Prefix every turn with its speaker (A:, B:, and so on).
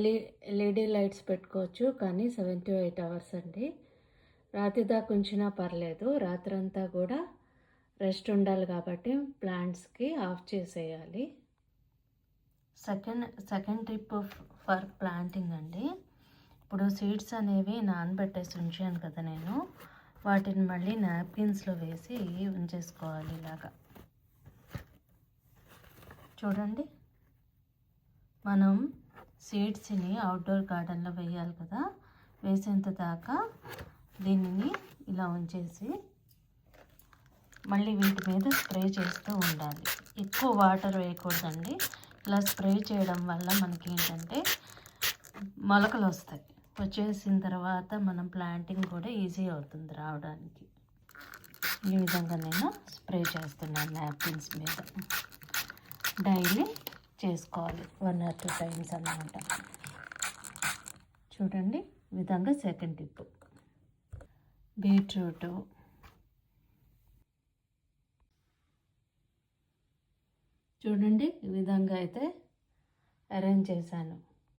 A: LED lights పెట్టుకోవచ్చు, కానీ 7 to 8 hours అండి. రాత్రి దాకా ఉంచినా పర్లేదు, రాత్రంతా కూడా రెస్ట్ ఉండాలి కాబట్టి ప్లాంట్స్కి ఆఫ్ చేసేయాలి. సెకండ్ ట్రిప్ ఫర్ ప్లాంటింగ్ అండి. ఇప్పుడు సీడ్స్ అనేవి నానబెట్టేసి ఉంచాను కదా నేను, వాటిని మళ్ళీ నాప్కిన్స్లో వేసి ఉంచేసుకోవాలి. ఇలాగా చూడండి, మనం సీడ్స్ని అవుట్డోర్ గార్డెన్లో వేయాలి కదా, వేసేంత దాకా దీనిని ఇలా ఉంచేసి మళ్ళీ వీటి మీద స్ప్రే చేస్తూ ఉండాలి. ఎక్కువ వాటర్ వేయకూడదండి. ఇలా స్ప్రే చేయడం వల్ల మనకి ఏంటంటే మొలకలు వస్తాయి. వచ్చేసిన తర్వాత మనం ప్లాంటింగ్ కూడా ఈజీ అవుతుంది రావడానికి. ఈ విధంగా నేను స్ప్రే చేస్తున్నాను నాప్కిన్స్ మీద. డైలీ చేసుకోవాలి 1 or 2 times అన్నమాట. చూడండి, ఈ విధంగా సెకండ్ టిప్. బీట్రూట్, చూడండి ఈ విధంగా అయితే అరేంజ్ చేశాను.